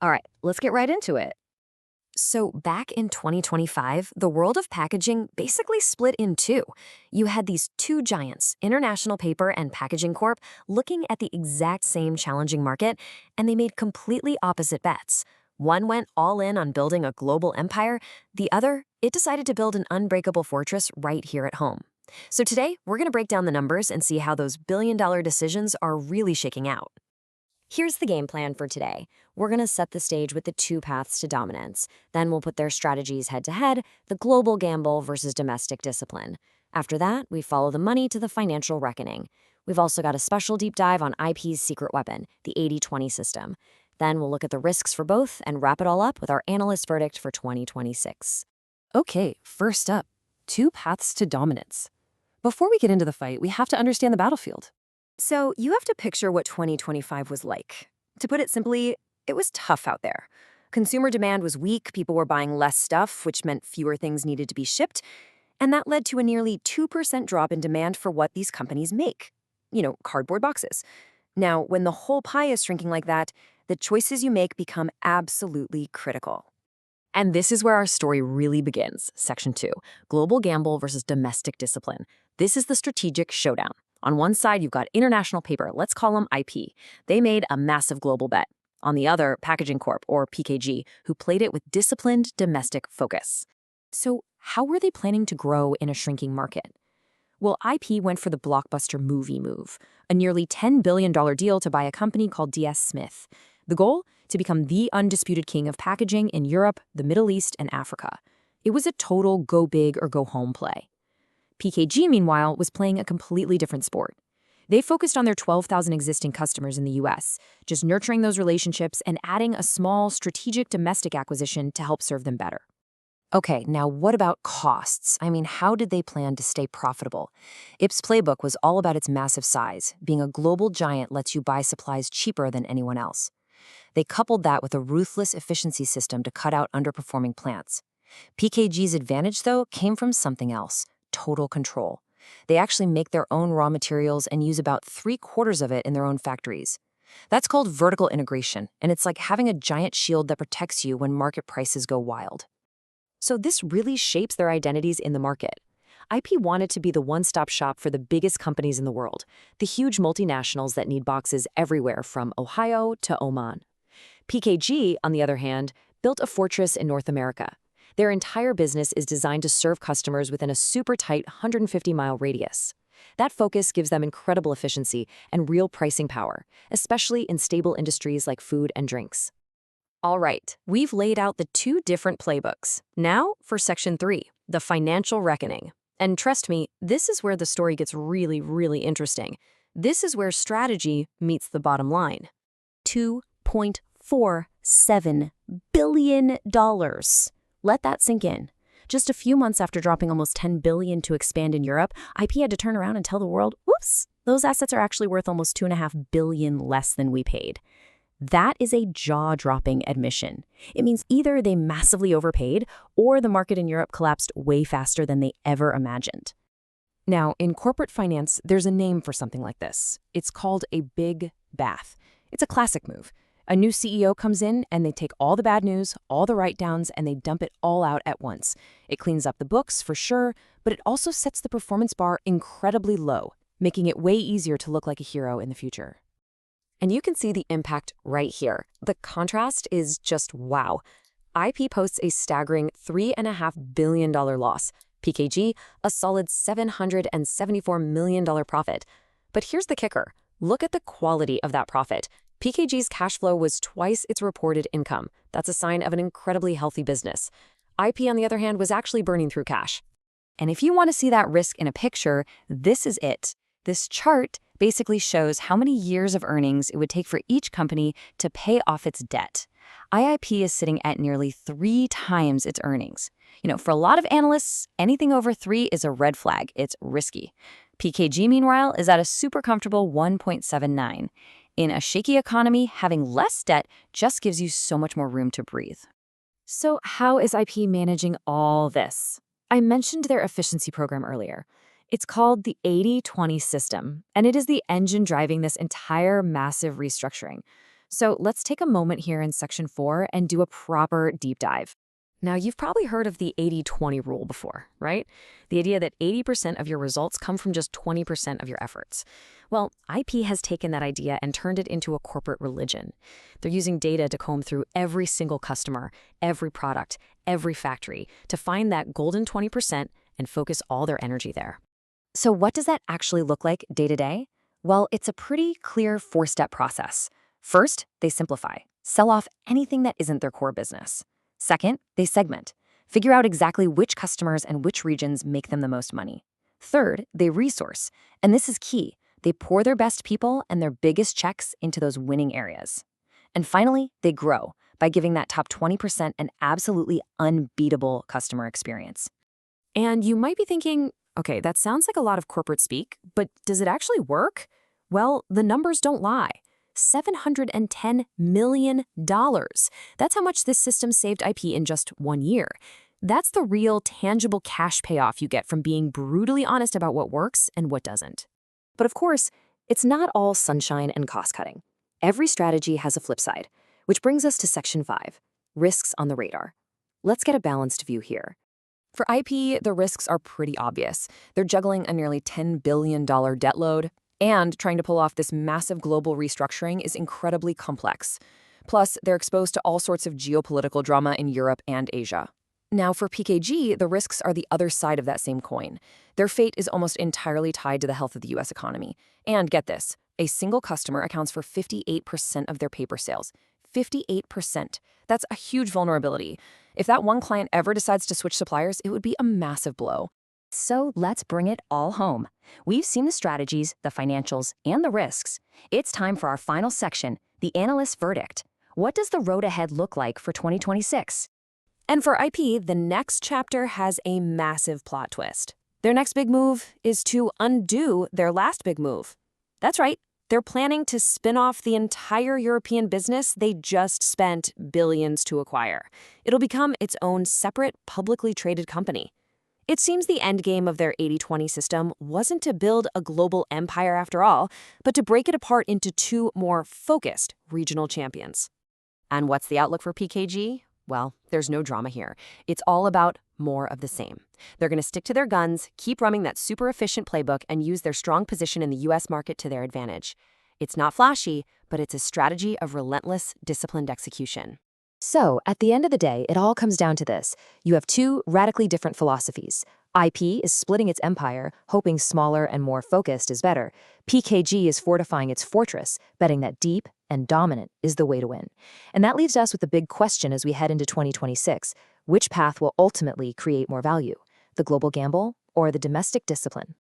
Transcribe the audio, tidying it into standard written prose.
All right, let's get right into it. So, back in 2025, the world of packaging basically split in two. You had these two giants, International Paper and Packaging Corp, looking at the exact same challenging market, and they made completely opposite bets. One went all in on building a global empire, the other, it decided to build an unbreakable fortress right here at home. So, today, we're going to break down the numbers and see how those billion-dollar decisions are really shaking out. Here's the game plan for today. We're going to set the stage with the two paths to dominance. Then we'll put their strategies head to head, the global gamble versus domestic discipline. After that, we follow the money to the financial reckoning. We've also got a special deep dive on IP's secret weapon, the 80-20 system. Then we'll look at the risks for both and wrap it all up with our analyst verdict for 2026. Okay, first up, two paths to dominance. Before we get into the fight, we have to understand the battlefield. So you have to picture what 2025 was like. To put it simply, it was tough out there. Consumer demand was weak, people were buying less stuff, which meant fewer things needed to be shipped, and that led to a nearly 2% drop in demand for what these companies make. Cardboard boxes. Now, when the whole pie is shrinking like that, the choices you make become absolutely critical. And this is where our story really begins. Section 2, global gamble versus domestic discipline. This is the strategic showdown. On one side, you've got International Paper, let's call them IP. They made a massive global bet. On the other, Packaging Corp, or PKG, who played it with disciplined domestic focus. So how were they planning to grow in a shrinking market? Well, IP went for the blockbuster movie move, a nearly $10 billion deal to buy a company called DS Smith. The goal? To become the undisputed king of packaging in Europe, the Middle East, and Africa. It was a total go big or go home play. PKG, meanwhile, was playing a completely different sport. They focused on their 12,000 existing customers in the US, just nurturing those relationships and adding a small strategic domestic acquisition to help serve them better. Okay, now what about costs? How did they plan to stay profitable? IP's playbook was all about its massive size. Being a global giant lets you buy supplies cheaper than anyone else. They coupled that with a ruthless efficiency system to cut out underperforming plants. PKG's advantage, though, came from something else. Total control. They actually make their own raw materials and use about 3/4 of it in their own factories. That's called vertical integration, and it's like having a giant shield that protects you when market prices go wild. So this really shapes their identities in the market. IP wanted to be the one-stop shop for the biggest companies in the world, the huge multinationals that need boxes everywhere from Ohio to Oman. PKG, on the other hand, built a fortress in North America. Their entire business is designed to serve customers within a super tight 150-mile radius. That focus gives them incredible efficiency and real pricing power, especially in stable industries like food and drinks. All right, we've laid out the two different playbooks. Now for Section 3, the financial reckoning. And trust me, this is where the story gets really, really interesting. This is where strategy meets the bottom line. $2.47 billion. Let that sink in. Just a few months after dropping almost $10 billion to expand in Europe, IP had to turn around and tell the world, oops, those assets are actually worth almost $2.5 billion less than we paid. That is a jaw-dropping admission. It means either they massively overpaid or the market in Europe collapsed way faster than they ever imagined. Now, in corporate finance, there's a name for something like this. It's called a big bath. It's a classic move. A new CEO comes in and they take all the bad news, all the write-downs, and they dump it all out at once. It cleans up the books, for sure, but it also sets the performance bar incredibly low, making it way easier to look like a hero in the future. And you can see the impact right here. The contrast is just wow. IP posts a staggering $3.5 billion loss. PKG, a solid $774 million profit. But here's the kicker. Look at the quality of that profit. PKG's cash flow was twice its reported income. That's a sign of an incredibly healthy business. IP, on the other hand, was actually burning through cash. And if you want to see that risk in a picture, this is it. This chart basically shows how many years of earnings it would take for each company to pay off its debt. IIP is sitting at nearly 3 times its earnings. For a lot of analysts, anything over 3 is a red flag. It's risky. PKG, meanwhile, is at a super comfortable 1.79. In a shaky economy, having less debt just gives you so much more room to breathe. So how is IP managing all this? I mentioned their efficiency program earlier. It's called the 80-20 system, and it is the engine driving this entire massive restructuring. So let's take a moment here in section 4 and do a proper deep dive. Now, you've probably heard of the 80-20 rule before, right? The idea that 80% of your results come from just 20% of your efforts. Well, IP has taken that idea and turned it into a corporate religion. They're using data to comb through every single customer, every product, every factory to find that golden 20% and focus all their energy there. So what does that actually look like day to day? Well, it's a pretty clear 4-step process. First, they simplify, sell off anything that isn't their core business. Second, they segment, figure out exactly which customers and which regions make them the most money. Third, they resource, and this is key. They pour their best people and their biggest checks into those winning areas. And finally, they grow by giving that top 20% an absolutely unbeatable customer experience. And you might be thinking, okay, that sounds like a lot of corporate speak, but does it actually work? Well, the numbers don't lie. $710 million. That's how much this system saved IP in just 1 year. That's the real, tangible cash payoff you get from being brutally honest about what works and what doesn't. But of course, it's not all sunshine and cost-cutting. Every strategy has a flip side, which brings us to Section 5, risks on the radar. Let's get a balanced view here. For IP, the risks are pretty obvious. They're juggling a nearly $10 billion debt load, and trying to pull off this massive global restructuring is incredibly complex. Plus, they're exposed to all sorts of geopolitical drama in Europe and Asia. Now, for PKG, the risks are the other side of that same coin. Their fate is almost entirely tied to the health of the U.S. economy. And get this, a single customer accounts for 58% of their paper sales. 58%. That's a huge vulnerability. If that one client ever decides to switch suppliers, it would be a massive blow. So let's bring it all home. We've seen the strategies, the financials, and the risks. It's time for our final section, the analyst's verdict. What does the road ahead look like for 2026? And for IP, the next chapter has a massive plot twist. Their next big move is to undo their last big move. That's right. They're planning to spin off the entire European business they just spent billions to acquire. It'll become its own separate, publicly traded company. It seems the endgame of their 80-20 system wasn't to build a global empire after all, but to break it apart into 2 more focused regional champions. And what's the outlook for PKG? Well, there's no drama here. It's all about more of the same. They're going to stick to their guns, keep running that super efficient playbook, and use their strong position in the U.S. market to their advantage. It's not flashy, but it's a strategy of relentless, disciplined execution. So, at the end of the day, it all comes down to this. You have 2 radically different philosophies. IP is splitting its empire, hoping smaller and more focused is better. PKG is fortifying its fortress, betting that deep and dominant is the way to win. And that leaves us with the big question as we head into 2026. Which path will ultimately create more value? The global gamble or the domestic discipline?